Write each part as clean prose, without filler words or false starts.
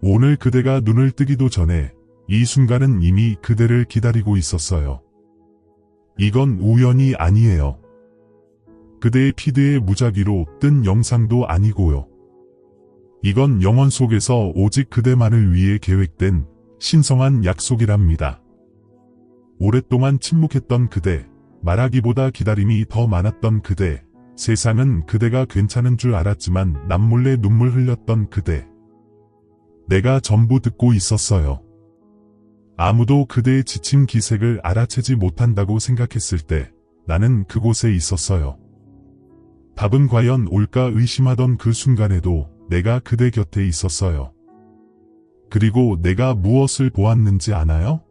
오늘 그대가 눈을 뜨기도 전에 이 순간은 이미 그대를 기다리고 있었어요. 이건 우연이 아니에요. 그대의 피드에 무작위로 뜬 영상도 아니고요. 이건 영혼 속에서 오직 그대만을 위해 계획된 신성한 약속이랍니다. 오랫동안 침묵했던 그대, 말하기보다 기다림이 더 많았던 그대, 세상은 그대가 괜찮은 줄 알았지만 남몰래 눈물 흘렸던 그대. 내가 전부 듣고 있었어요. 아무도 그대의 지친 기색을 알아채지 못한다고 생각했을 때 나는 그곳에 있었어요. 답은 과연 올까 의심하던 그 순간에도 내가 그대 곁에 있었어요. 그리고 내가 무엇을 보았는지 아나요?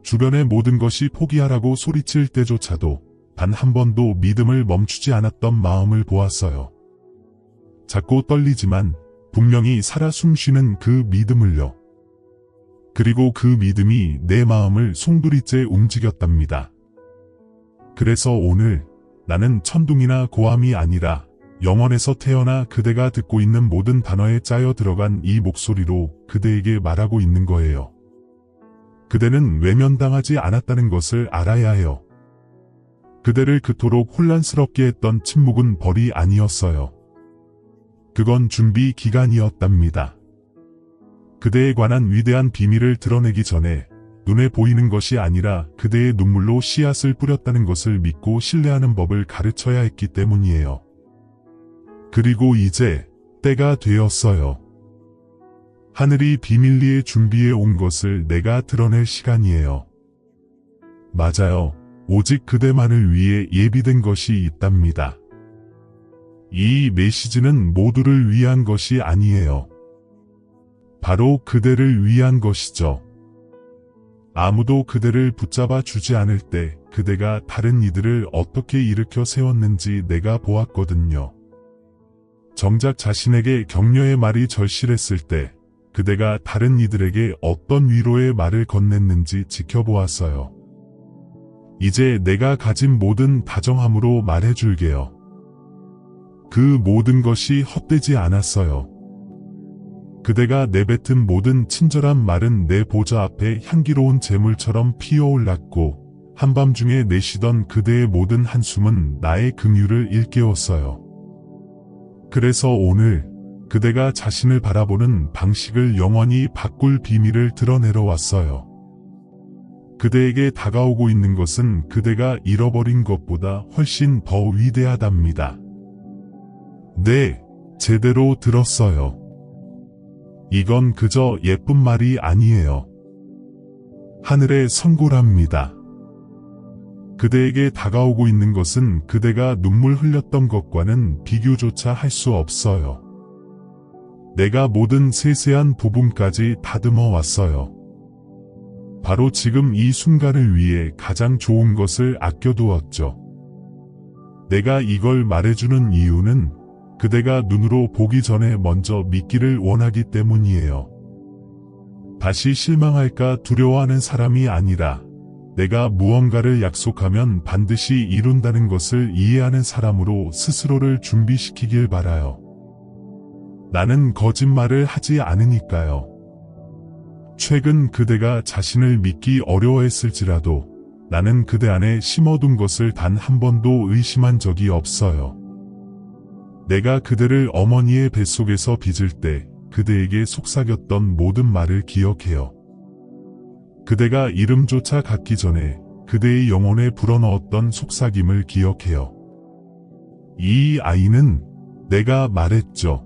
주변의 모든 것이 포기하라고 소리칠 때조차도 단 한 번도 믿음을 멈추지 않았던 마음을 보았어요. 작고 떨리지만 분명히 살아 숨쉬는 그 믿음을요. 그리고 그 믿음이 내 마음을 송두리째 움직였답니다. 그래서 오늘 나는 천둥이나 고함이 아니라 영원에서 태어나 그대가 듣고 있는 모든 단어에 짜여 들어간 이 목소리로 그대에게 말하고 있는 거예요. 그대는 외면당하지 않았다는 것을 알아야 해요. 그대를 그토록 혼란스럽게 했던 침묵은 벌이 아니었어요. 그건 준비 기간이었답니다. 그대에 관한 위대한 비밀을 드러내기 전에 눈에 보이는 것이 아니라 그대의 눈물로 씨앗을 뿌렸다는 것을 믿고 신뢰하는 법을 가르쳐야 했기 때문이에요. 그리고 이제 때가 되었어요. 하늘이 비밀리에 준비해 온 것을 내가 드러낼 시간이에요. 맞아요. 오직 그대만을 위해 예비된 것이 있답니다. 이 메시지는 모두를 위한 것이 아니에요. 바로 그대를 위한 것이죠. 아무도 그대를 붙잡아 주지 않을 때 그대가 다른 이들을 어떻게 일으켜 세웠는지 내가 보았거든요. 정작 자신에게 격려의 말이 절실했을 때 그대가 다른 이들에게 어떤 위로의 말을 건넸는지 지켜보았어요. 이제 내가 가진 모든 다정함으로 말해줄게요. 그 모든 것이 헛되지 않았어요. 그대가 내뱉은 모든 친절한 말은 내 보좌 앞에 향기로운 재물처럼 피어올랐고 한밤중에 내쉬던 그대의 모든 한숨은 나의 긍휼을 일깨웠어요. 그래서 오늘 그대가 자신을 바라보는 방식을 영원히 바꿀 비밀을 드러내러 왔어요. 그대에게 다가오고 있는 것은 그대가 잃어버린 것보다 훨씬 더 위대하답니다. 네, 제대로 들었어요. 이건 그저 예쁜 말이 아니에요. 하늘의 선고랍니다. 그대에게 다가오고 있는 것은 그대가 눈물 흘렸던 것과는 비교조차 할 수 없어요. 내가 모든 세세한 부분까지 다듬어 왔어요. 바로 지금 이 순간을 위해 가장 좋은 것을 아껴두었죠. 내가 이걸 말해주는 이유는 그대가 눈으로 보기 전에 먼저 믿기를 원하기 때문이에요. 다시 실망할까 두려워하는 사람이 아니라 내가 무언가를 약속하면 반드시 이룬다는 것을 이해하는 사람으로 스스로를 준비시키길 바라요. 나는 거짓말을 하지 않으니까요. 최근 그대가 자신을 믿기 어려워했을지라도 나는 그대 안에 심어둔 것을 단 한 번도 의심한 적이 없어요. 내가 그대를 어머니의 뱃속에서 빚을 때 그대에게 속삭였던 모든 말을 기억해요. 그대가 이름조차 갖기 전에 그대의 영혼에 불어넣었던 속삭임을 기억해요. 이 아이는 내가 말했죠.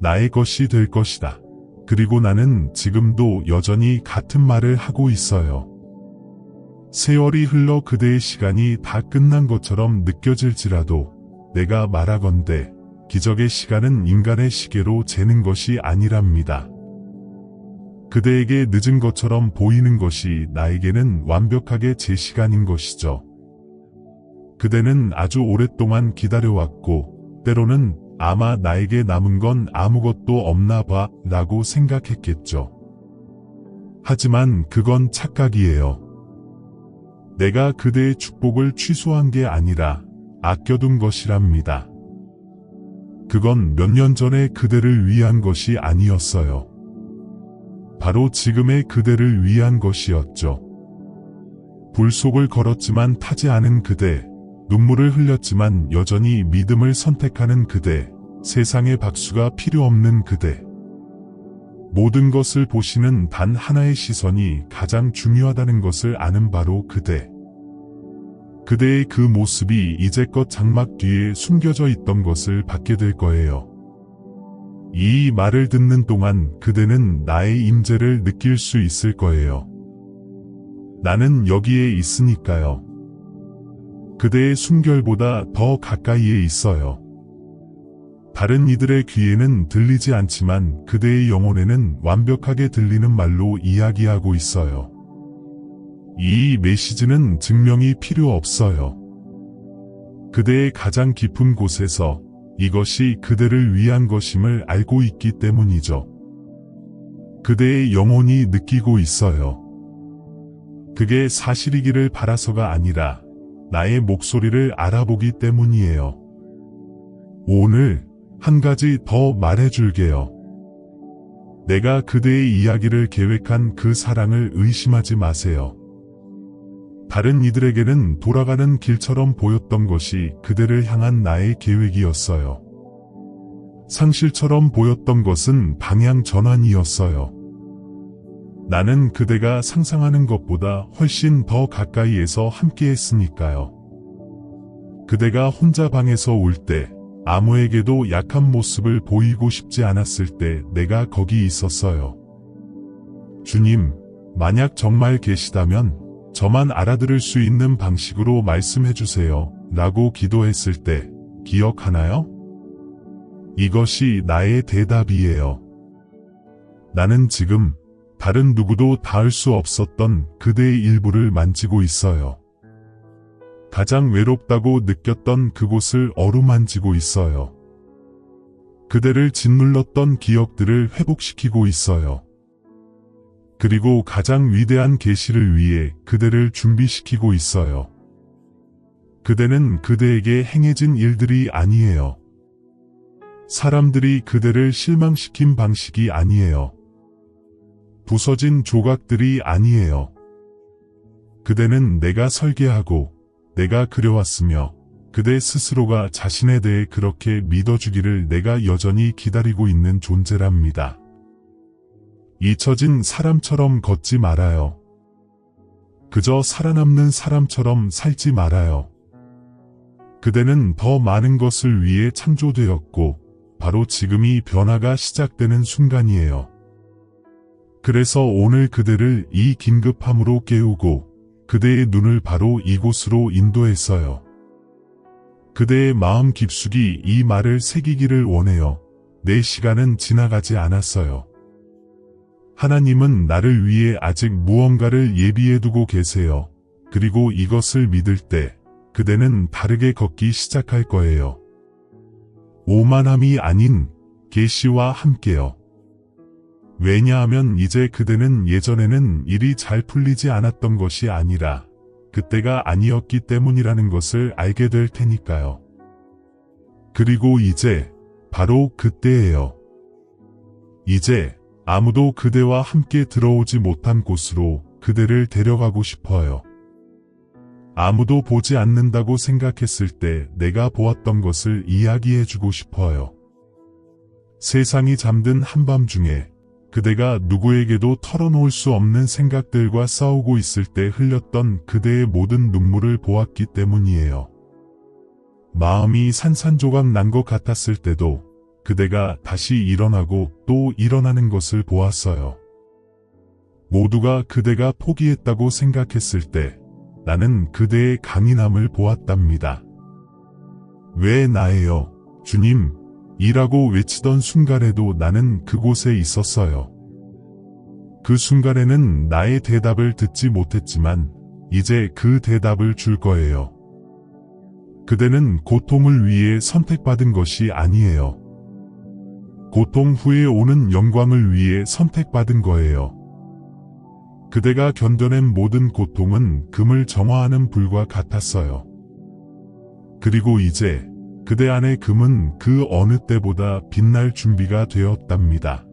나의 것이 될 것이다. 그리고 나는 지금도 여전히 같은 말을 하고 있어요. 세월이 흘러 그대의 시간이 다 끝난 것처럼 느껴질지라도 내가 말하건대 기적의 시간은 인간의 시계로 재는 것이 아니랍니다. 그대에게 늦은 것처럼 보이는 것이 나에게는 완벽하게 제 시간인 것이죠. 그대는 아주 오랫동안 기다려왔고 때로는 아마 나에게 남은 건 아무것도 없나 봐 라고 생각했겠죠. 하지만 그건 착각이에요. 내가 그대의 축복을 취소한 게 아니라 아껴둔 것이랍니다. 그건 몇 년 전에 그대를 위한 것이 아니었어요. 바로 지금의 그대를 위한 것이었죠. 불 속을 걸었지만 타지 않은 그대, 눈물을 흘렸지만 여전히 믿음을 선택하는 그대, 세상에 박수가 필요 없는 그대. 모든 것을 보시는 단 하나의 시선이 가장 중요하다는 것을 아는 바로 그대. 그대의 그 모습이 이제껏 장막 뒤에 숨겨져 있던 것을 받게 될 거예요. 이 말을 듣는 동안 그대는 나의 임재를 느낄 수 있을 거예요. 나는 여기에 있으니까요. 그대의 숨결보다 더 가까이에 있어요. 다른 이들의 귀에는 들리지 않지만 그대의 영혼에는 완벽하게 들리는 말로 이야기하고 있어요. 이 메시지는 증명이 필요 없어요. 그대의 가장 깊은 곳에서 이것이 그대를 위한 것임을 알고 있기 때문이죠. 그대의 영혼이 느끼고 있어요. 그게 사실이기를 바라서가 아니라 나의 목소리를 알아보기 때문이에요. 오늘 한 가지 더 말해줄게요. 내가 그대의 이야기를 계획한 그 사랑을 의심하지 마세요. 다른 이들에게는 돌아가는 길처럼 보였던 것이 그대를 향한 나의 계획이었어요. 상실처럼 보였던 것은 방향 전환이었어요. 나는 그대가 상상하는 것보다 훨씬 더 가까이에서 함께했으니까요. 그대가 혼자 방에서 울 때, 아무에게도 약한 모습을 보이고 싶지 않았을 때 내가 거기 있었어요. 주님, 만약 정말 계시다면 저만 알아들을 수 있는 방식으로 말씀해주세요. 라고 기도했을 때 기억하나요? 이것이 나의 대답이에요. 나는 지금 다른 누구도 닿을 수 없었던 그대의 일부를 만지고 있어요. 가장 외롭다고 느꼈던 그곳을 어루만지고 있어요. 그대를 짓눌렀던 기억들을 회복시키고 있어요. 그리고 가장 위대한 계시를 위해 그대를 준비시키고 있어요. 그대는 그대에게 행해진 일들이 아니에요. 사람들이 그대를 실망시킨 방식이 아니에요. 부서진 조각들이 아니에요. 그대는 내가 설계하고 내가 그려왔으며 그대 스스로가 자신에 대해 그렇게 믿어주기를 내가 여전히 기다리고 있는 존재랍니다. 잊혀진 사람처럼 걷지 말아요. 그저 살아남는 사람처럼 살지 말아요. 그대는 더 많은 것을 위해 창조되었고 바로 지금이 변화가 시작되는 순간이에요. 그래서 오늘 그대를 이 긴급함으로 깨우고 그대의 눈을 바로 이곳으로 인도했어요. 그대의 마음 깊숙이 이 말을 새기기를 원해요. 내 시간은 지나가지 않았어요. 하나님은 나를 위해 아직 무언가를 예비해두고 계세요. 그리고 이것을 믿을 때 그대는 다르게 걷기 시작할 거예요. 오만함이 아닌 계시와 함께요. 왜냐하면 이제 그대는 예전에는 일이 잘 풀리지 않았던 것이 아니라 그때가 아니었기 때문이라는 것을 알게 될 테니까요. 그리고 이제 바로 그때예요. 이제 아무도 그대와 함께 들어오지 못한 곳으로 그대를 데려가고 싶어요. 아무도 보지 않는다고 생각했을 때 내가 보았던 것을 이야기해주고 싶어요. 세상이 잠든 한밤중에 그대가 누구에게도 털어놓을 수 없는 생각들과 싸우고 있을 때 흘렸던 그대의 모든 눈물을 보았기 때문이에요. 마음이 산산조각 난 것 같았을 때도 그대가 다시 일어나고 또 일어나는 것을 보았어요. 모두가 그대가 포기했다고 생각했을 때 나는 그대의 강인함을 보았답니다. 왜 나예요, 주님? 이라고 외치던 순간에도 나는 그곳에 있었어요. 그 순간에는 나의 대답을 듣지 못했지만 이제 그 대답을 줄 거예요. 그대는 고통을 위해 선택받은 것이 아니에요. 고통 후에 오는 영광을 위해 선택받은 거예요. 그대가 견뎌낸 모든 고통은 금을 정화하는 불과 같았어요. 그리고 이제 그대 안의 금은 그 어느 때보다 빛날 준비가 되었답니다.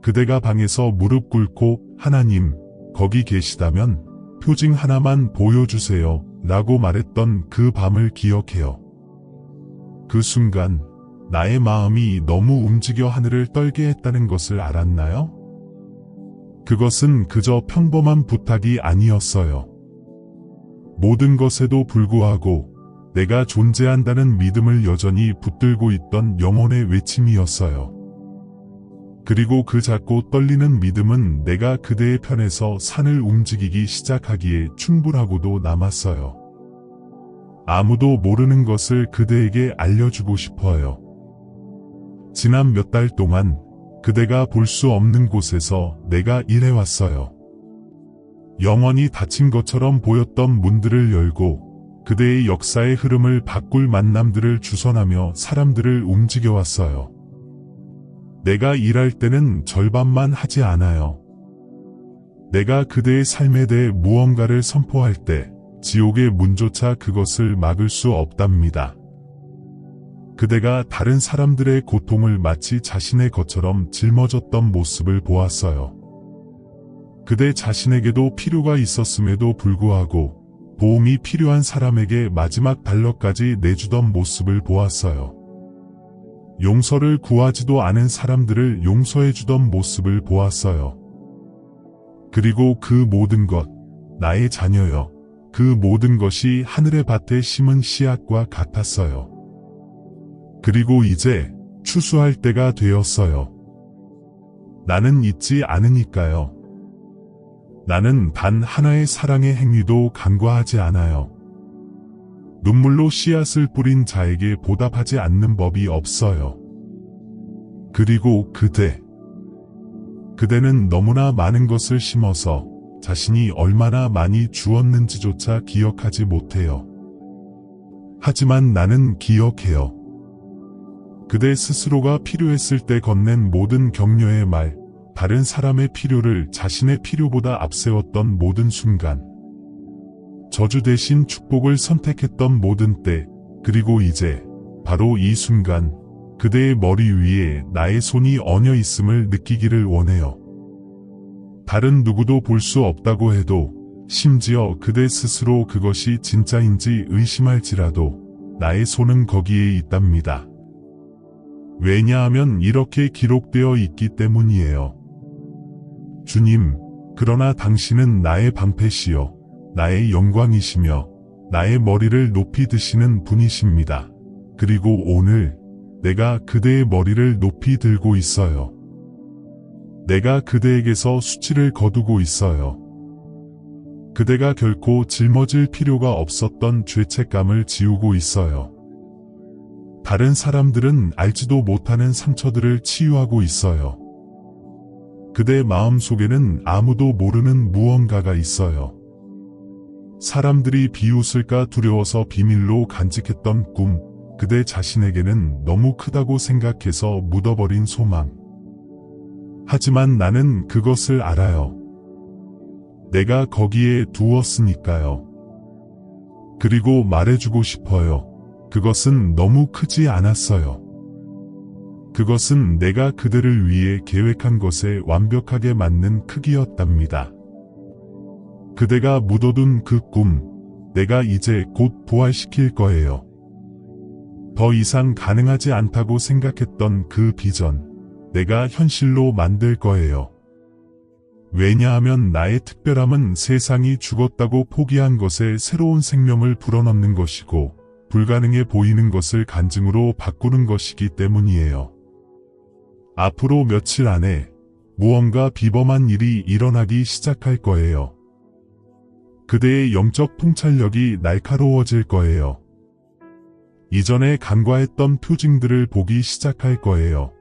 그대가 방에서 무릎 꿇고 하나님, 거기 계시다면 표징 하나만 보여주세요 라고 말했던 그 밤을 기억해요. 그 순간 나의 마음이 너무 움직여 하늘을 떨게 했다는 것을 알았나요? 그것은 그저 평범한 부탁이 아니었어요. 모든 것에도 불구하고 내가 존재한다는 믿음을 여전히 붙들고 있던 영혼의 외침이었어요. 그리고 그 작고 떨리는 믿음은 내가 그대의 편에서 산을 움직이기 시작하기에 충분하고도 남았어요. 아무도 모르는 것을 그대에게 알려주고 싶어요. 지난 몇 달 동안 그대가 볼 수 없는 곳에서 내가 일해왔어요. 영원히 닫힌 것처럼 보였던 문들을 열고 그대의 역사의 흐름을 바꿀 만남들을 주선하며 사람들을 움직여왔어요. 내가 일할 때는 절반만 하지 않아요. 내가 그대의 삶에 대해 무언가를 선포할 때 지옥의 문조차 그것을 막을 수 없답니다. 그대가 다른 사람들의 고통을 마치 자신의 것처럼 짊어졌던 모습을 보았어요. 그대 자신에게도 필요가 있었음에도 불구하고 도움이 필요한 사람에게 마지막 달러까지 내주던 모습을 보았어요. 용서를 구하지도 않은 사람들을 용서해주던 모습을 보았어요. 그리고 그 모든 것, 나의 자녀여, 그 모든 것이 하늘의 밭에 심은 씨앗과 같았어요. 그리고 이제 추수할 때가 되었어요. 나는 잊지 않으니까요. 나는 단 하나의 사랑의 행위도 간과하지 않아요. 눈물로 씨앗을 뿌린 자에게 보답하지 않는 법이 없어요. 그리고 그대는 너무나 많은 것을 심어서 자신이 얼마나 많이 주었는지조차 기억하지 못해요. 하지만 나는 기억해요. 그대 스스로가 필요했을 때 건넨 모든 격려의 말, 다른 사람의 필요를 자신의 필요보다 앞세웠던 모든 순간, 저주 대신 축복을 선택했던 모든 때, 그리고 이제 바로 이 순간 그대의 머리 위에 나의 손이 얹어 있음을 느끼기를 원해요. 다른 누구도 볼 수 없다고 해도, 심지어 그대 스스로 그것이 진짜인지 의심할지라도 나의 손은 거기에 있답니다. 왜냐하면 이렇게 기록되어 있기 때문이에요. 주님, 그러나 당신은 나의 방패시여, 나의 영광이시며 나의 머리를 높이 드시는 분이십니다. 그리고 오늘 내가 그대의 머리를 높이 들고 있어요. 내가 그대에게서 수치를 거두고 있어요. 그대가 결코 짊어질 필요가 없었던 죄책감을 지우고 있어요. 다른 사람들은 알지도 못하는 상처들을 치유하고 있어요. 그대 마음속에는 아무도 모르는 무언가가 있어요. 사람들이 비웃을까 두려워서 비밀로 간직했던 꿈, 그대 자신에게는 너무 크다고 생각해서 묻어버린 소망. 하지만 나는 그것을 알아요. 내가 거기에 두었으니까요. 그리고 말해주고 싶어요. 그것은 너무 크지 않았어요. 그것은 내가 그대를 위해 계획한 것에 완벽하게 맞는 크기였답니다. 그대가 묻어둔 그 꿈, 내가 이제 곧 부활시킬 거예요. 더 이상 가능하지 않다고 생각했던 그 비전, 내가 현실로 만들 거예요. 왜냐하면 나의 특별함은 세상이 죽었다고 포기한 것에 새로운 생명을 불어넣는 것이고, 불가능해 보이는 것을 간증으로 바꾸는 것이기 때문이에요. 앞으로 며칠 안에 무언가 비범한 일이 일어나기 시작할 거예요. 그대의 영적 통찰력이 날카로워질 거예요. 이전에 간과했던 표징들을 보기 시작할 거예요.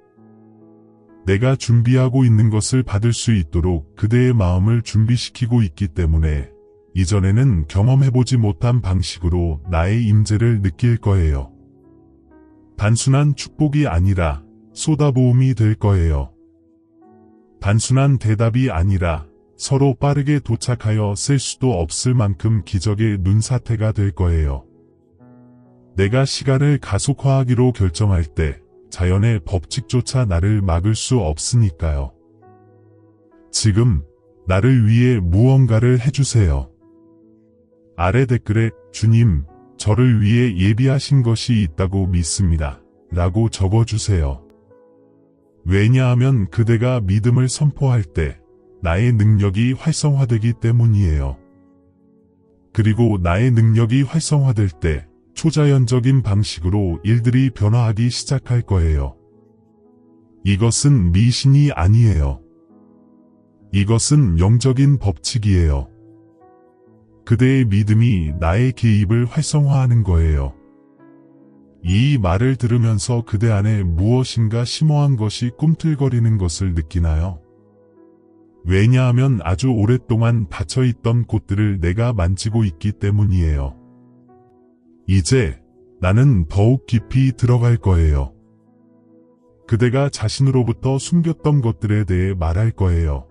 내가 준비하고 있는 것을 받을 수 있도록 그대의 마음을 준비시키고 있기 때문에 이전에는 경험해보지 못한 방식으로 나의 임재를 느낄 거예요. 단순한 축복이 아니라 쏟아부음이 될 거예요. 단순한 대답이 아니라 서로 빠르게 도착하여 셀 수도 없을 만큼 기적의 눈사태가 될 거예요. 내가 시간을 가속화하기로 결정할 때 자연의 법칙조차 나를 막을 수 없으니까요. 지금 나를 위해 무언가를 해주세요. 아래 댓글에 주님, 저를 위해 예비하신 것이 있다고 믿습니다. 라고 적어주세요. 왜냐하면 그대가 믿음을 선포할 때 나의 능력이 활성화되기 때문이에요. 그리고 나의 능력이 활성화될 때 초자연적인 방식으로 일들이 변화하기 시작할 거예요. 이것은 미신이 아니에요. 이것은 영적인 법칙이에요. 그대의 믿음이 나의 개입을 활성화하는 거예요. 이 말을 들으면서 그대 안에 무엇인가 심오한 것이 꿈틀거리는 것을 느끼나요? 왜냐하면 아주 오랫동안 닫혀있던 곳들을 내가 만지고 있기 때문이에요. 이제 나는 더욱 깊이 들어갈 거예요. 그대가 자신으로부터 숨겼던 것들에 대해 말할 거예요.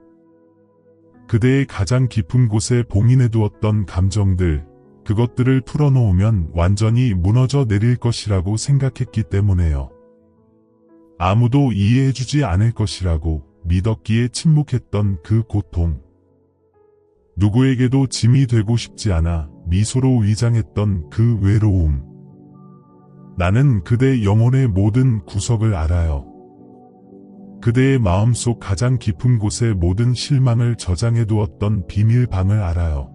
그대의 가장 깊은 곳에 봉인해두었던 감정들, 그것들을 풀어놓으면 완전히 무너져 내릴 것이라고 생각했기 때문에요. 아무도 이해해주지 않을 것이라고 믿었기에 침묵했던 그 고통. 누구에게도 짐이 되고 싶지 않아 미소로 위장했던 그 외로움. 나는 그대 영혼의 모든 구석을 알아요. 그대의 마음속 가장 깊은 곳에 모든 실망을 저장해두었던 비밀방을 알아요.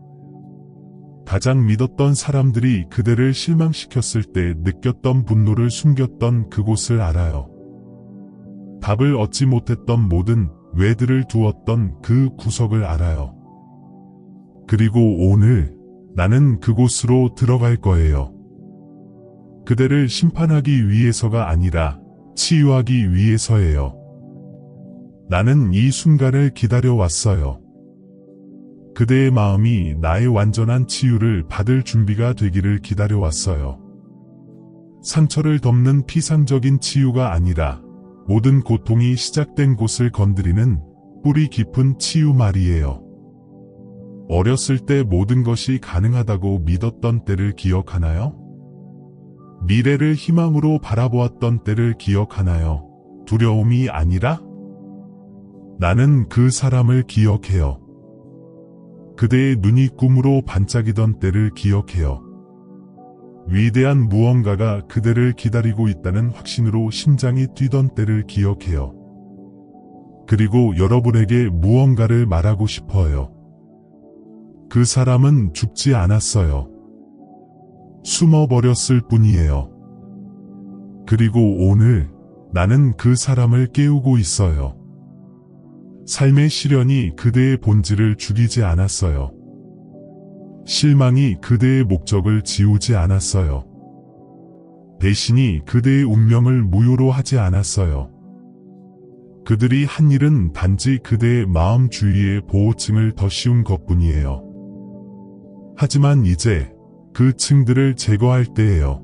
가장 믿었던 사람들이 그대를 실망시켰을 때 느꼈던 분노를 숨겼던 그곳을 알아요. 답을 얻지 못했던 모든 왜들을 두었던 그 구석을 알아요. 그리고 오늘 나는 그곳으로 들어갈 거예요. 그대를 심판하기 위해서가 아니라 치유하기 위해서예요. 나는 이 순간을 기다려왔어요. 그대의 마음이 나의 완전한 치유를 받을 준비가 되기를 기다려왔어요. 상처를 덮는 피상적인 치유가 아니라 모든 고통이 시작된 곳을 건드리는 뿌리 깊은 치유 말이에요. 어렸을 때 모든 것이 가능하다고 믿었던 때를 기억하나요? 미래를 희망으로 바라보았던 때를 기억하나요? 두려움이 아니라? 나는 그 사람을 기억해요. 그대의 눈이 꿈으로 반짝이던 때를 기억해요. 위대한 무언가가 그대를 기다리고 있다는 확신으로 심장이 뛰던 때를 기억해요. 그리고 여러분에게 무언가를 말하고 싶어요. 그 사람은 죽지 않았어요. 숨어버렸을 뿐이에요. 그리고 오늘 나는 그 사람을 깨우고 있어요. 삶의 시련이 그대의 본질을 죽이지 않았어요. 실망이 그대의 목적을 지우지 않았어요. 배신이 그대의 운명을 무효로 하지 않았어요. 그들이 한 일은 단지 그대의 마음 주위의 보호층을 더 씌운 것뿐이에요. 하지만 이제 그 층들을 제거할 때예요.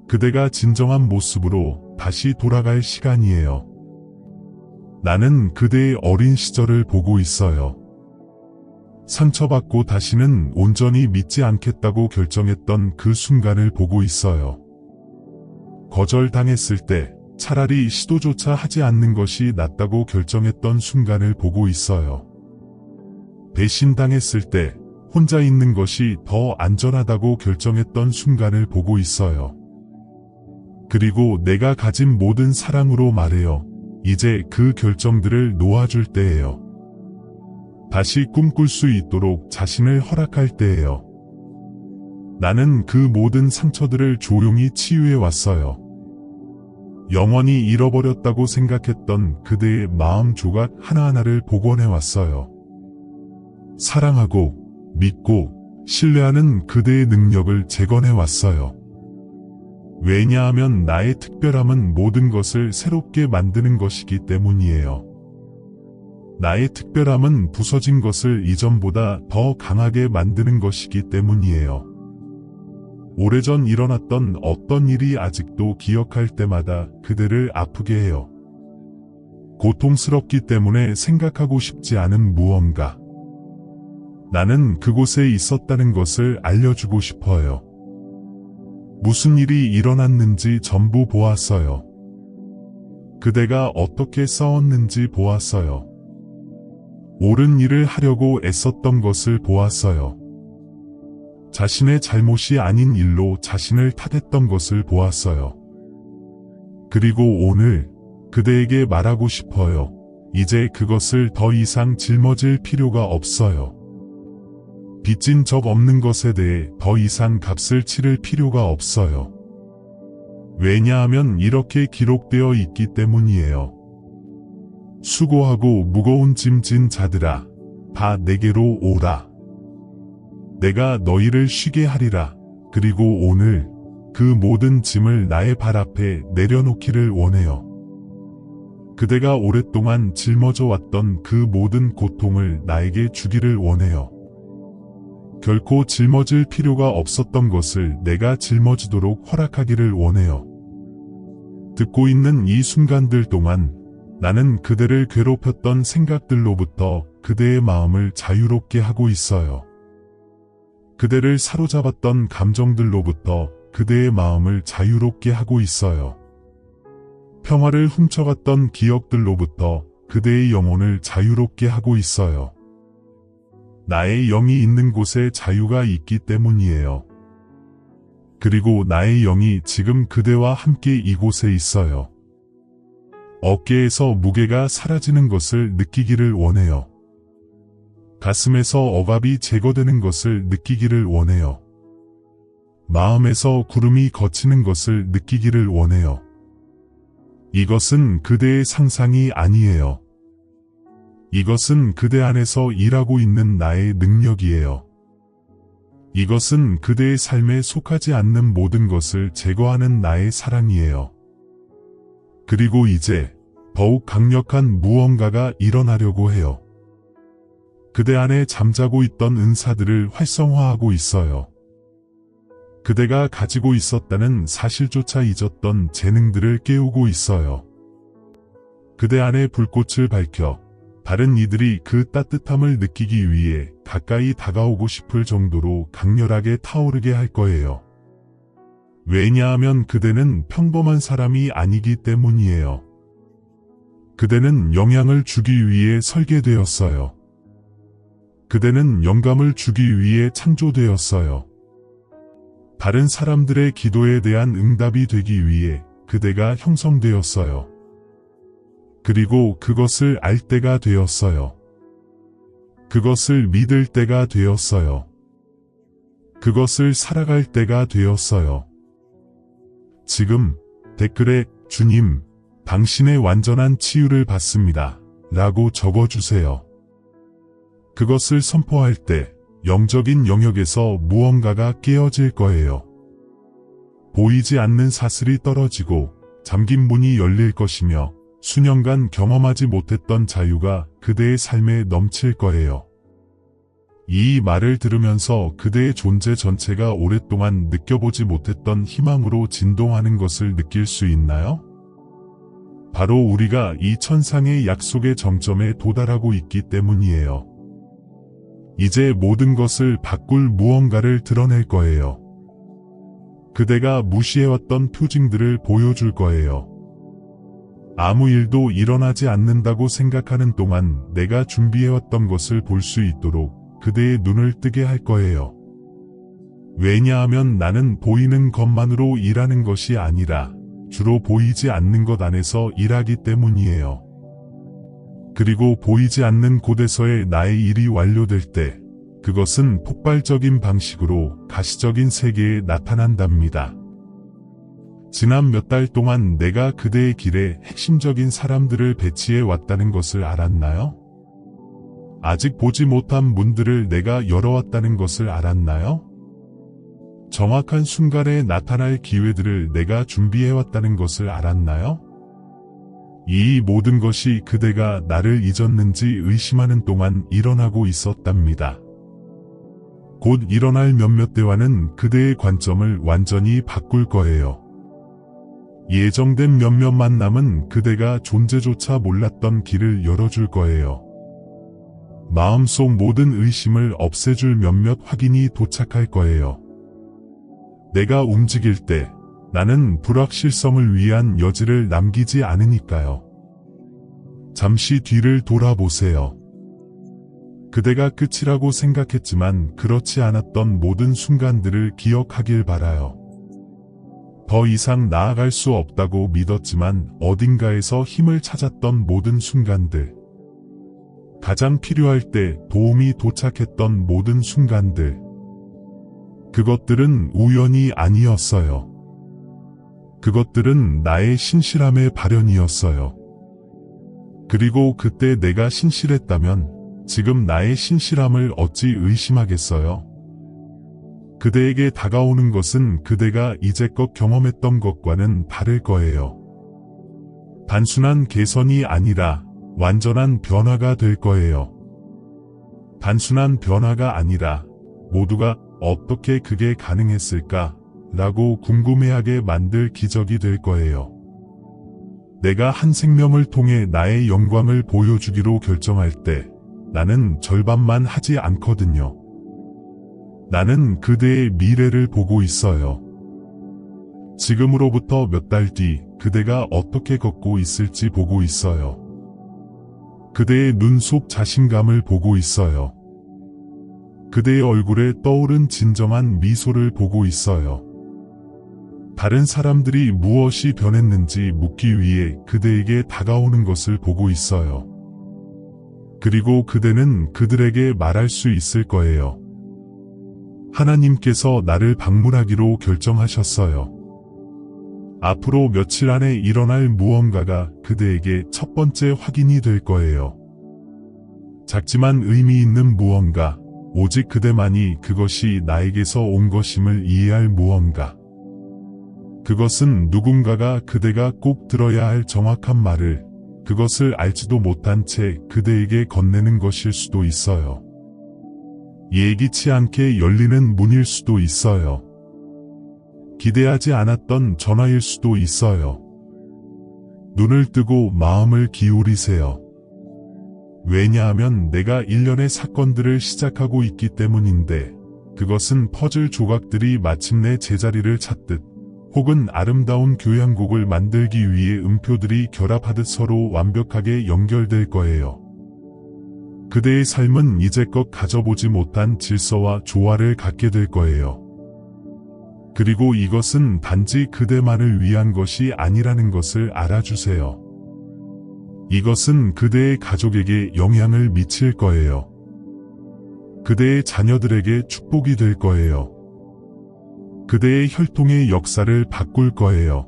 그대가 진정한 모습으로 다시 돌아갈 시간이에요. 나는 그대의 어린 시절을 보고 있어요. 상처받고 다시는 온전히 믿지 않겠다고 결정했던 그 순간을 보고 있어요. 거절당했을 때 차라리 시도조차 하지 않는 것이 낫다고 결정했던 순간을 보고 있어요. 배신당했을 때 혼자 있는 것이 더 안전하다고 결정했던 순간을 보고 있어요. 그리고 내가 가진 모든 사랑으로 말해요. 이제 그 결정들을 놓아줄 때예요. 다시 꿈꿀 수 있도록 자신을 허락할 때예요. 나는 그 모든 상처들을 조용히 치유해 왔어요. 영원히 잃어버렸다고 생각했던 그대의 마음 조각 하나하나를 복원해 왔어요. 사랑하고 믿고 신뢰하는 그대의 능력을 재건해 왔어요. 왜냐하면 나의 특별함은 모든 것을 새롭게 만드는 것이기 때문이에요. 나의 특별함은 부서진 것을 이전보다 더 강하게 만드는 것이기 때문이에요. 오래전 일어났던 어떤 일이 아직도 기억할 때마다 그대를 아프게 해요. 고통스럽기 때문에 생각하고 싶지 않은 무언가. 나는 그곳에 있었다는 것을 알려주고 싶어요. 무슨 일이 일어났는지 전부 보았어요. 그대가 어떻게 싸웠는지 보았어요. 옳은 일을 하려고 애썼던 것을 보았어요. 자신의 잘못이 아닌 일로 자신을 탓했던 것을 보았어요. 그리고 오늘 그대에게 말하고 싶어요. 이제 그것을 더 이상 짊어질 필요가 없어요. 빚진 적 없는 것에 대해 더 이상 값을 치를 필요가 없어요. 왜냐하면 이렇게 기록되어 있기 때문이에요. 수고하고 무거운 짐 진 자들아, 다 내게로 오라. 내가 너희를 쉬게 하리라. 그리고 오늘 그 모든 짐을 나의 발 앞에 내려놓기를 원해요. 그대가 오랫동안 짊어져 왔던 그 모든 고통을 나에게 주기를 원해요. 결코 짊어질 필요가 없었던 것을 내가 짊어지도록 허락하기를 원해요. 듣고 있는 이 순간들 동안 나는 그대를 괴롭혔던 생각들로부터 그대의 마음을 자유롭게 하고 있어요. 그대를 사로잡았던 감정들로부터 그대의 마음을 자유롭게 하고 있어요. 평화를 훔쳐갔던 기억들로부터 그대의 영혼을 자유롭게 하고 있어요. 나의 영이 있는 곳에 자유가 있기 때문이에요. 그리고 나의 영이 지금 그대와 함께 이곳에 있어요. 어깨에서 무게가 사라지는 것을 느끼기를 원해요. 가슴에서 억압이 제거되는 것을 느끼기를 원해요. 마음에서 구름이 걷히는 것을 느끼기를 원해요. 이것은 그대의 상상이 아니에요. 이것은 그대 안에서 일하고 있는 나의 능력이에요. 이것은 그대의 삶에 속하지 않는 모든 것을 제거하는 나의 사랑이에요. 그리고 이제 더욱 강력한 무언가가 일어나려고 해요. 그대 안에 잠자고 있던 은사들을 활성화하고 있어요. 그대가 가지고 있었다는 사실조차 잊었던 재능들을 깨우고 있어요. 그대 안에 불꽃을 밝혀 다른 이들이 그 따뜻함을 느끼기 위해 가까이 다가오고 싶을 정도로 강렬하게 타오르게 할 거예요. 왜냐하면 그대는 평범한 사람이 아니기 때문이에요. 그대는 영향을 주기 위해 설계되었어요. 그대는 영감을 주기 위해 창조되었어요. 다른 사람들의 기도에 대한 응답이 되기 위해 그대가 형성되었어요. 그리고 그것을 알 때가 되었어요. 그것을 믿을 때가 되었어요. 그것을 살아갈 때가 되었어요. 지금 댓글에 주님, 당신의 완전한 치유를 받습니다. 라고 적어주세요. 그것을 선포할 때 영적인 영역에서 무언가가 깨어질 거예요. 보이지 않는 사슬이 떨어지고 잠긴 문이 열릴 것이며 수년간 경험하지 못했던 자유가 그대의 삶에 넘칠 거예요. 이 말을 들으면서 그대의 존재 전체가 오랫동안 느껴보지 못했던 희망으로 진동하는 것을 느낄 수 있나요? 바로 우리가 이 천상의 약속의 정점에 도달하고 있기 때문이에요. 이제 모든 것을 바꿀 무언가를 드러낼 거예요. 그대가 무시해왔던 표징들을 보여줄 거예요. 아무 일도 일어나지 않는다고 생각하는 동안 내가 준비해왔던 것을 볼 수 있도록 그대의 눈을 뜨게 할 거예요. 왜냐하면 나는 보이는 것만으로 일하는 것이 아니라 주로 보이지 않는 것 안에서 일하기 때문이에요. 그리고 보이지 않는 곳에서의 나의 일이 완료될 때 그것은 폭발적인 방식으로 가시적인 세계에 나타난답니다. 지난 몇 달 동안 내가 그대의 길에 핵심적인 사람들을 배치해 왔다는 것을 알았나요? 아직 보지 못한 문들을 내가 열어왔다는 것을 알았나요? 정확한 순간에 나타날 기회들을 내가 준비해왔다는 것을 알았나요? 이 모든 것이 그대가 나를 잊었는지 의심하는 동안 일어나고 있었답니다. 곧 일어날 몇몇 대화는 그대의 관점을 완전히 바꿀 거예요. 예정된 몇몇 만남은 그대가 존재조차 몰랐던 길을 열어줄 거예요. 마음속 모든 의심을 없애줄 몇몇 확인이 도착할 거예요. 내가 움직일 때 나는 불확실성을 위한 여지를 남기지 않으니까요. 잠시 뒤를 돌아보세요. 그대가 끝이라고 생각했지만 그렇지 않았던 모든 순간들을 기억하길 바라요. 더 이상 나아갈 수 없다고 믿었지만 어딘가에서 힘을 찾았던 모든 순간들. 가장 필요할 때 도움이 도착했던 모든 순간들. 그것들은 우연이 아니었어요. 그것들은 나의 신실함의 발현이었어요. 그리고 그때 내가 신실했다면 지금 나의 신실함을 어찌 의심하겠어요? 그대에게 다가오는 것은 그대가 이제껏 경험했던 것과는 다를 거예요. 단순한 개선이 아니라 완전한 변화가 될 거예요. 단순한 변화가 아니라 모두가 어떻게 그게 가능했을까? 라고 궁금해하게 만들 기적이 될 거예요. 내가 한 생명을 통해 나의 영광을 보여주기로 결정할 때 나는 절반만 하지 않거든요. 나는 그대의 미래를 보고 있어요. 지금으로부터 몇 달 뒤 그대가 어떻게 걷고 있을지 보고 있어요. 그대의 눈 속 자신감을 보고 있어요. 그대의 얼굴에 떠오른 진정한 미소를 보고 있어요. 다른 사람들이 무엇이 변했는지 묻기 위해 그대에게 다가오는 것을 보고 있어요. 그리고 그대는 그들에게 말할 수 있을 거예요. 하나님께서 나를 방문하기로 결정하셨어요. 앞으로 며칠 안에 일어날 무언가가 그대에게 첫 번째 확인이 될 거예요. 작지만 의미 있는 무언가, 오직 그대만이 그것이 나에게서 온 것임을 이해할 무언가. 그것은 누군가가 그대가 꼭 들어야 할 정확한 말을, 그것을 알지도 못한 채 그대에게 건네는 것일 수도 있어요. 예기치 않게 열리는 문일 수도 있어요. 기대하지 않았던 전화일 수도 있어요. 눈을 뜨고 마음을 기울이세요. 왜냐하면 내가 일련의 사건들을 시작하고 있기 때문인데, 그것은 퍼즐 조각들이 마침내 제자리를 찾듯, 혹은 아름다운 교향곡을 만들기 위해 음표들이 결합하듯 서로 완벽하게 연결될 거예요. 그대의 삶은 이제껏 가져보지 못한 질서와 조화를 갖게 될 거예요. 그리고 이것은 단지 그대만을 위한 것이 아니라는 것을 알아주세요. 이것은 그대의 가족에게 영향을 미칠 거예요. 그대의 자녀들에게 축복이 될 거예요. 그대의 혈통의 역사를 바꿀 거예요.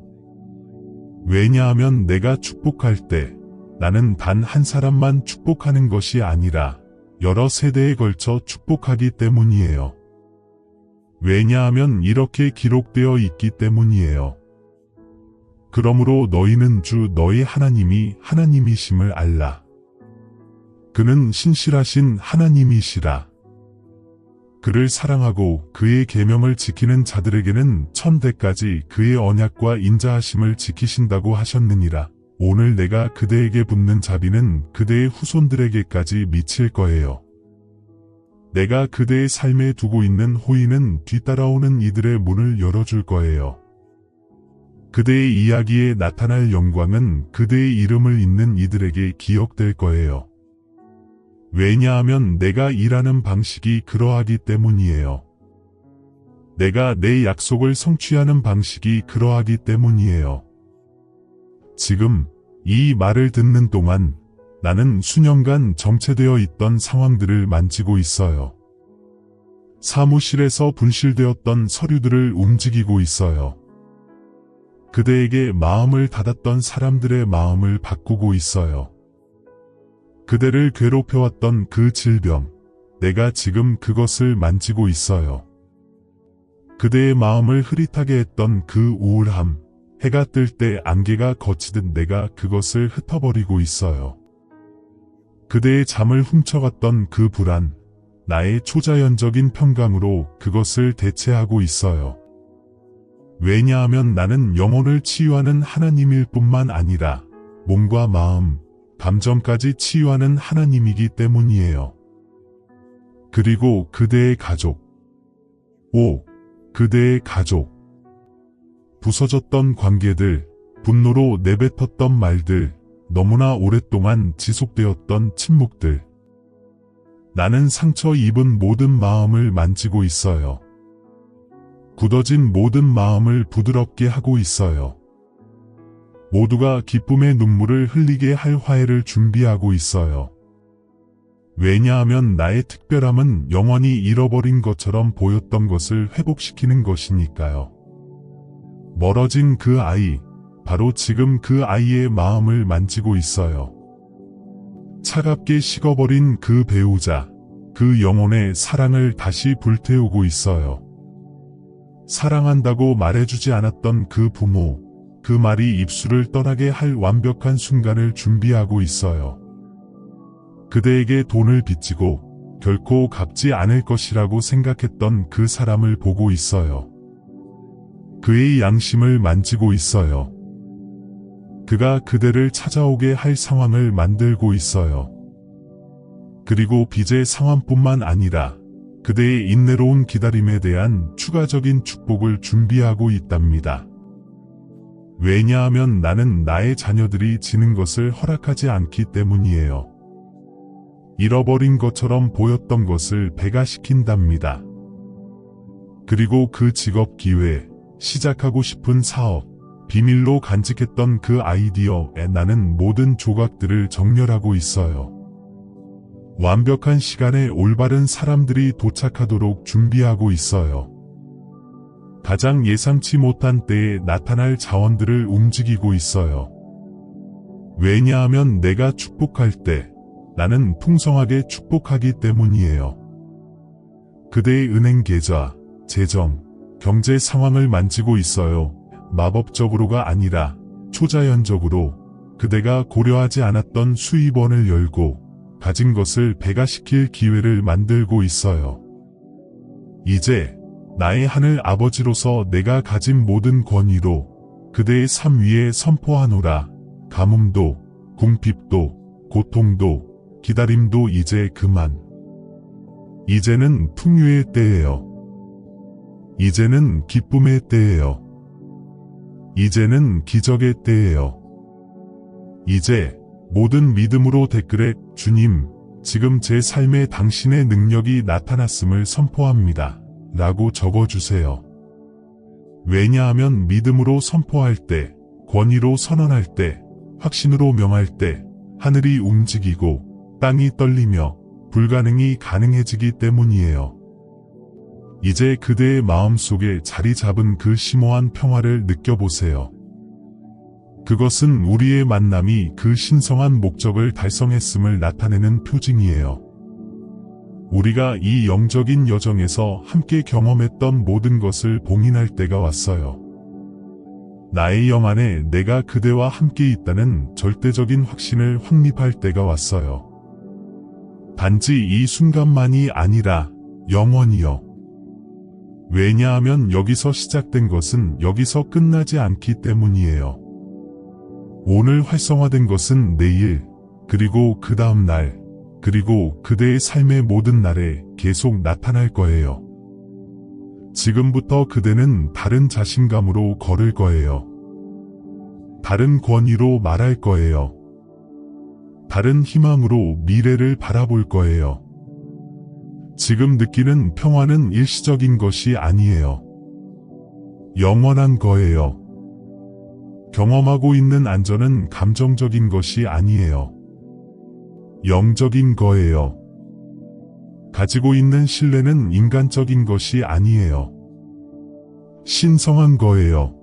왜냐하면 내가 축복할 때 나는 단 한 사람만 축복하는 것이 아니라 여러 세대에 걸쳐 축복하기 때문이에요. 왜냐하면 이렇게 기록되어 있기 때문이에요. 그러므로 너희는 주 너희 하나님이 하나님이심을 알라. 그는 신실하신 하나님이시라. 그를 사랑하고 그의 계명을 지키는 자들에게는 천대까지 그의 언약과 인자하심을 지키신다고 하셨느니라. 오늘 내가 그대에게 붓는 자비는 그대의 후손들에게까지 미칠 거예요. 내가 그대의 삶에 두고 있는 호의는 뒤따라오는 이들의 문을 열어줄 거예요. 그대의 이야기에 나타날 영광은 그대의 이름을 잇는 이들에게 기억될 거예요. 왜냐하면 내가 일하는 방식이 그러하기 때문이에요. 내가 내 약속을 성취하는 방식이 그러하기 때문이에요. 지금 이 말을 듣는 동안 나는 수년간 정체되어 있던 상황들을 만지고 있어요. 사무실에서 분실되었던 서류들을 움직이고 있어요. 그대에게 마음을 닫았던 사람들의 마음을 바꾸고 있어요. 그대를 괴롭혀왔던 그 질병, 내가 지금 그것을 만지고 있어요. 그대의 마음을 흐릿하게 했던 그 우울함, 해가 뜰 때 안개가 걷히듯 내가 그것을 흩어버리고 있어요. 그대의 잠을 훔쳐갔던 그 불안, 나의 초자연적인 평강으로 그것을 대체하고 있어요. 왜냐하면 나는 영혼을 치유하는 하나님일 뿐만 아니라 몸과 마음, 감정까지 치유하는 하나님이기 때문이에요. 그리고 그대의 가족. 그대의 가족. 부서졌던 관계들, 분노로 내뱉었던 말들, 너무나 오랫동안 지속되었던 침묵들. 나는 상처 입은 모든 마음을 만지고 있어요. 굳어진 모든 마음을 부드럽게 하고 있어요. 모두가 기쁨의 눈물을 흘리게 할 화해를 준비하고 있어요. 왜냐하면 나의 특별함은 영원히 잃어버린 것처럼 보였던 것을 회복시키는 것이니까요. 멀어진 그 아이, 바로 지금 그 아이의 마음을 만지고 있어요. 차갑게 식어버린 그 배우자, 그 영혼의 사랑을 다시 불태우고 있어요. 사랑한다고 말해주지 않았던 그 부모, 그 말이 입술을 떠나게 할 완벽한 순간을 준비하고 있어요. 그대에게 돈을 빚지고 결코 갚지 않을 것이라고 생각했던 그 사람을 보고 있어요. 그의 양심을 만지고 있어요. 그가 그대를 찾아오게 할 상황을 만들고 있어요. 그리고 빚의 상황뿐만 아니라 그대의 인내로운 기다림에 대한 추가적인 축복을 준비하고 있답니다. 왜냐하면 나는 나의 자녀들이 지는 것을 허락하지 않기 때문이에요. 잃어버린 것처럼 보였던 것을 배가시킨답니다. 그리고 그 직업 기회, 시작하고 싶은 사업, 비밀로 간직했던 그 아이디어에 나는 모든 조각들을 정렬하고 있어요. 완벽한 시간에 올바른 사람들이 도착하도록 준비하고 있어요. 가장 예상치 못한 때에 나타날 자원들을 움직이고 있어요. 왜냐하면 내가 축복할 때 나는 풍성하게 축복하기 때문이에요. 그대의 은행 계좌, 재정, 경제 상황을 만지고 있어요. 마법적으로가 아니라 초자연적으로 그대가 고려하지 않았던 수입원을 열고 가진 것을 배가시킬 기회를 만들고 있어요. 이제 나의 하늘 아버지로서 내가 가진 모든 권위로 그대의 삶 위에 선포하노라. 가뭄도, 궁핍도, 고통도, 기다림도 이제 그만. 이제는 풍요의 때예요. 이제는 기쁨의 때예요. 이제는 기적의 때예요. 이제 모든 믿음으로 댓글에 주님, 지금 제 삶에 당신의 능력이 나타났음을 선포합니다. 라고 적어주세요. 왜냐하면 믿음으로 선포할 때, 권위로 선언할 때, 확신으로 명할 때, 하늘이 움직이고 땅이 떨리며 불가능이 가능해지기 때문이에요. 이제 그대의 마음속에 자리 잡은 그 심오한 평화를 느껴보세요. 그것은 우리의 만남이 그 신성한 목적을 달성했음을 나타내는 표징이에요. 우리가 이 영적인 여정에서 함께 경험했던 모든 것을 봉인할 때가 왔어요. 나의 영 안에 내가 그대와 함께 있다는 절대적인 확신을 확립할 때가 왔어요. 단지 이 순간만이 아니라 영원히요. 왜냐하면 여기서 시작된 것은 여기서 끝나지 않기 때문이에요. 오늘 활성화된 것은 내일, 그리고 그 다음 날, 그리고 그대의 삶의 모든 날에 계속 나타날 거예요. 지금부터 그대는 다른 자신감으로 걸을 거예요. 다른 권위로 말할 거예요. 다른 희망으로 미래를 바라볼 거예요. 지금 느끼는 평화는 일시적인 것이 아니에요. 영원한 거예요. 경험하고 있는 안전은 감정적인 것이 아니에요. 영적인 거예요. 가지고 있는 신뢰는 인간적인 것이 아니에요. 신성한 거예요.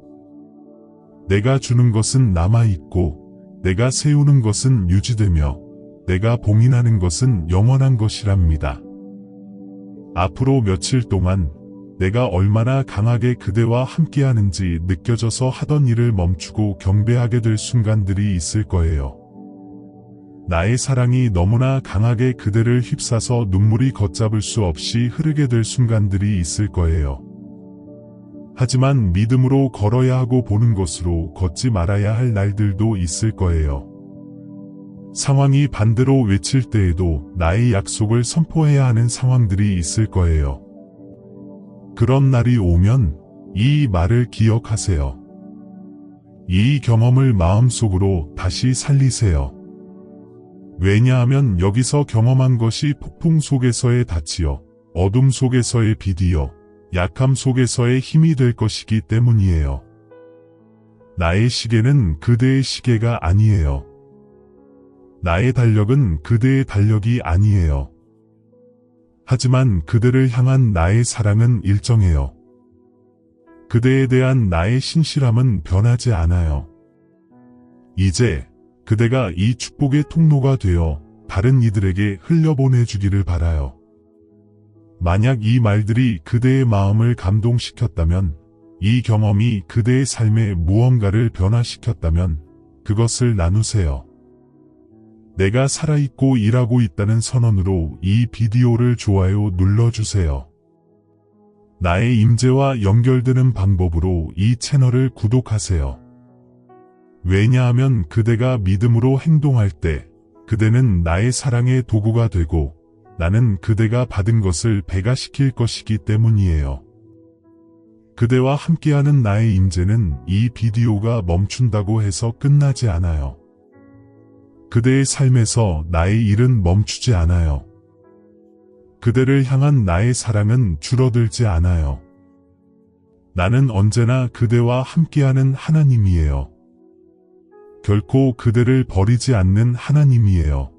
내가 주는 것은 남아있고, 내가 세우는 것은 유지되며, 내가 봉인하는 것은 영원한 것이랍니다. 앞으로 며칠 동안 내가 얼마나 강하게 그대와 함께하는지 느껴져서 하던 일을 멈추고 경배하게 될 순간들이 있을 거예요. 나의 사랑이 너무나 강하게 그대를 휩싸서 눈물이 걷잡을 수 없이 흐르게 될 순간들이 있을 거예요. 하지만 믿음으로 걸어야 하고 보는 것으로 걷지 말아야 할 날들도 있을 거예요. 상황이 반대로 외칠 때에도 나의 약속을 선포해야 하는 상황들이 있을 거예요. 그런 날이 오면 이 말을 기억하세요. 이 경험을 마음속으로 다시 살리세요. 왜냐하면 여기서 경험한 것이 폭풍 속에서의 닻이요, 어둠 속에서의 빛이요, 약함 속에서의 힘이 될 것이기 때문이에요. 나의 시계는 그대의 시계가 아니에요. 나의 달력은 그대의 달력이 아니에요. 하지만 그대를 향한 나의 사랑은 일정해요. 그대에 대한 나의 신실함은 변하지 않아요. 이제 그대가 이 축복의 통로가 되어 다른 이들에게 흘려보내주기를 바라요. 만약 이 말들이 그대의 마음을 감동시켰다면, 이 경험이 그대의 삶의 무언가를 변화시켰다면 그것을 나누세요. 내가 살아있고 일하고 있다는 선언으로 이 비디오를 좋아요 눌러주세요. 나의 임재와 연결되는 방법으로 이 채널을 구독하세요. 왜냐하면 그대가 믿음으로 행동할 때 그대는 나의 사랑의 도구가 되고 나는 그대가 받은 것을 배가시킬 것이기 때문이에요. 그대와 함께하는 나의 임재는 이 비디오가 멈춘다고 해서 끝나지 않아요. 그대의 삶에서 나의 일은 멈추지 않아요. 그대를 향한 나의 사랑은 줄어들지 않아요. 나는 언제나 그대와 함께하는 하나님이에요. 결코 그대를 버리지 않는 하나님이에요.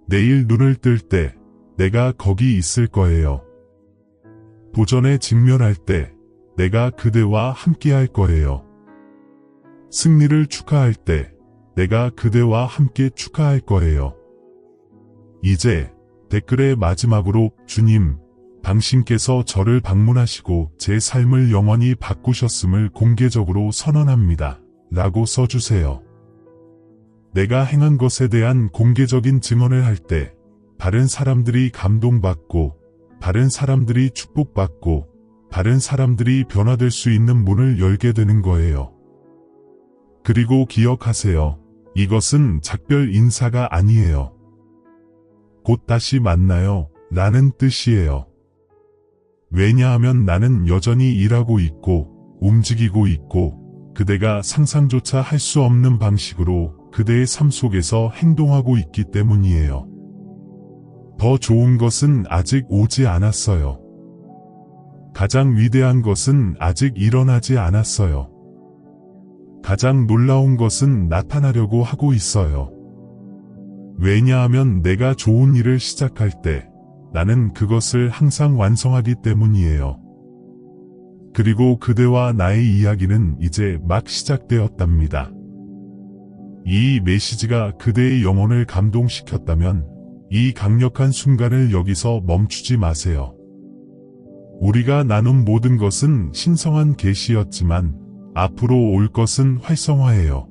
내일 눈을 뜰 때 내가 거기 있을 거예요. 도전에 직면할 때 내가 그대와 함께할 거예요. 승리를 축하할 때 내가 그대와 함께 축하할 거예요. 이제 댓글의 마지막으로 주님, 당신께서 저를 방문하시고 제 삶을 영원히 바꾸셨음을 공개적으로 선언합니다. 라고 써주세요. 내가 행한 것에 대한 공개적인 증언을 할 때 다른 사람들이 감동받고 다른 사람들이 축복받고 다른 사람들이 변화될 수 있는 문을 열게 되는 거예요. 그리고 기억하세요. 이것은 작별 인사가 아니에요. 곧 다시 만나요. 라는 뜻이에요. 왜냐하면 나는 여전히 일하고 있고 움직이고 있고 그대가 상상조차 할 수 없는 방식으로 그대의 삶 속에서 행동하고 있기 때문이에요. 더 좋은 것은 아직 오지 않았어요. 가장 위대한 것은 아직 일어나지 않았어요. 가장 놀라운 것은 나타나려고 하고 있어요. 왜냐하면 내가 좋은 일을 시작할 때 나는 그것을 항상 완성하기 때문이에요. 그리고 그대와 나의 이야기는 이제 막 시작되었답니다. 이 메시지가 그대의 영혼을 감동시켰다면 이 강력한 순간을 여기서 멈추지 마세요. 우리가 나눈 모든 것은 신성한 계시였지만 앞으로 올 것은 활성화예요.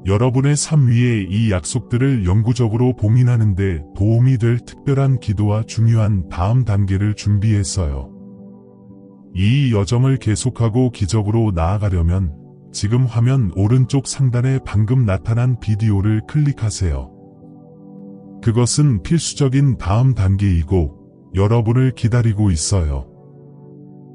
여러분의 삶 위에 이 약속들을 영구적으로 봉인하는 데 도움이 될 특별한 기도와 중요한 다음 단계를 준비했어요. 이 여정을 계속하고 기적으로 나아가려면 지금 화면 오른쪽 상단에 방금 나타난 비디오를 클릭하세요. 그것은 필수적인 다음 단계이고 여러분을 기다리고 있어요.